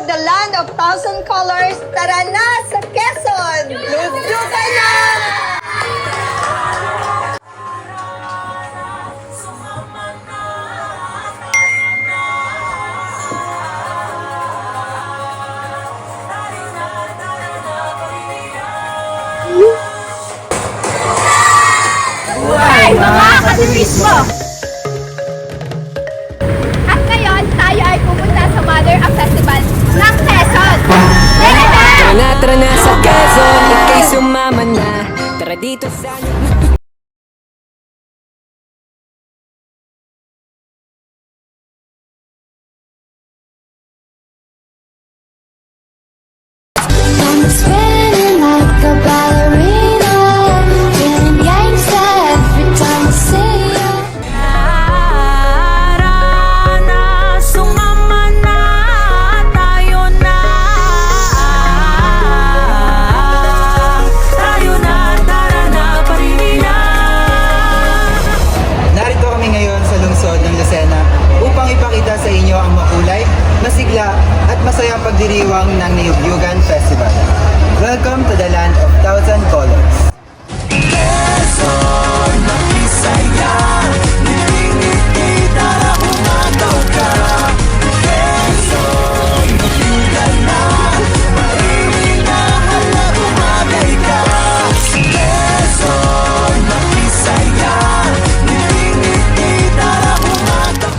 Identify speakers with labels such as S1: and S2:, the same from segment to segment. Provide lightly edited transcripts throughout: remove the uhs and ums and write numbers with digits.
S1: the land of thousand colors. Tara na sa Quezon! Luglugan na!
S2: Hi, mga katurismo! At ngayon, tayo ay pupunta sa Mother of Festival ng Quezon!
S3: Tara na sa Quezon, ika'y sumama na. Tara dito sa...
S4: I'm spinning like a ballerina, feeling gangsta every time I see you.
S3: Tara na, sumama na, tayo na. Tayo na, tara na, parimina.
S5: Narito kami ngayon sa lungsod ng Lucena upang ipakita sa inyo ang makulay, masigla at masayang pagdiriwang ng Niyugyugan Festival. Welcome to the land of thousand colors.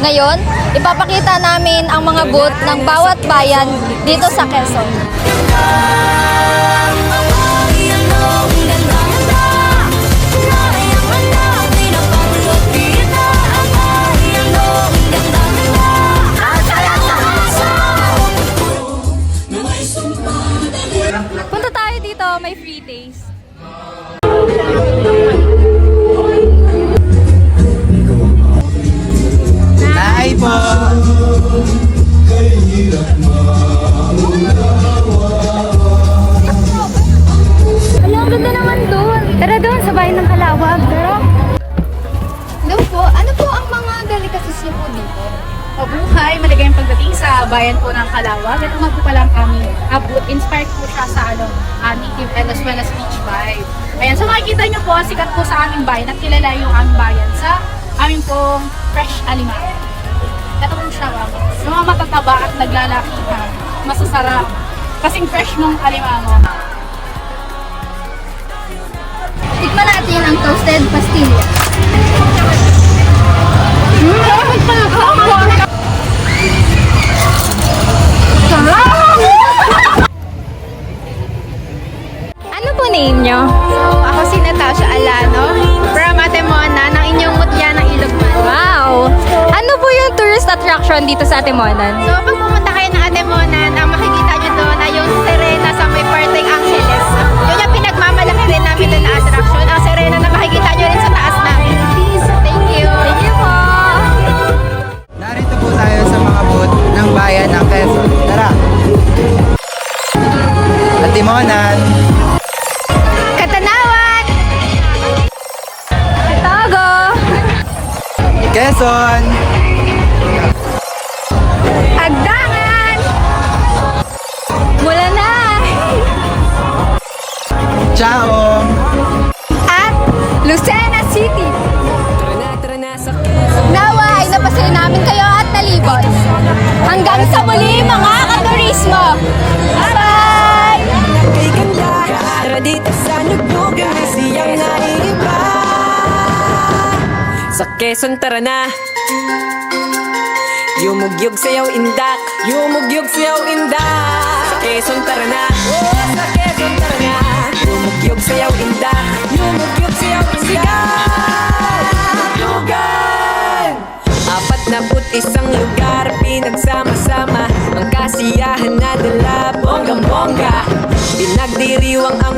S2: Ngayon, ipapakita namin ang mga booth ng bawat bayan dito sa Quezon. Punta tayo dito, may free days.
S5: Hi po!
S2: Ala, ang ganda naman doon. Tara doon, sa bayan ng Kalawag. Tara. Hello po, ano po ang mga delicacies niyo po dito?
S6: Mabuhay, maligayang pagdating sa bayan po ng Kalawag. Ito nga po pala ang aming abot. Inspired po siya sa native and as well as beach vibe. Ayan, so makikita nyo po, sikat po sa aming bayan at kilala yung aming bayan sa aming pong fresh alimango. Ito po siya, yung mga matataba at naglalakihan. Masasarap. Kasing fresh mong alimango.
S2: Tikman natin ang toasted pastilla. Ano po name nyo?
S7: So, ako si Natasha Alano from Atemona ng inyong mutya ng Ilogman.
S2: Wow! Ano po yung tourist attraction dito sa Timonan?
S7: So, pag pumunta kayo ng Atemonan, ang makikita nyo doon ay yung Serena sa may Parteng Angeles. Yun yung pinagmamalaki rin namin doon na attraction. Ang Serena na makikita nyo rin sa taas namin. Thank you!
S2: Thank you po!
S5: Narito po tayo sa mga booth ng bayan ng Quezon. Tara! Atimonan!
S7: Katanawan!
S2: Togo!
S5: Quezon!
S2: Agdangan! Mula na!
S5: Chaong!
S2: At Lucena City!
S3: Tara na sa Quezon.
S2: Nawa ay napasaya namin kayo at nalibot. Hanggang sa muli mga katurismo! Bye!
S3: Kay ganda, tara dito sa Niyugyugan, may siyang naiiba. Sa Quezon, tara na. Yumugyug sayaw indak, yumugyug sayaw indak. Sa Quezon, tara na. Sa Quezon, tara na. Yumugyug sayaw indak, yumugyug sayaw indak. Lugan! Apat na put isang lugar, pinagsama-sama ang kasiyahan na dala, bonggang-bongga. Pinagdiriwang ang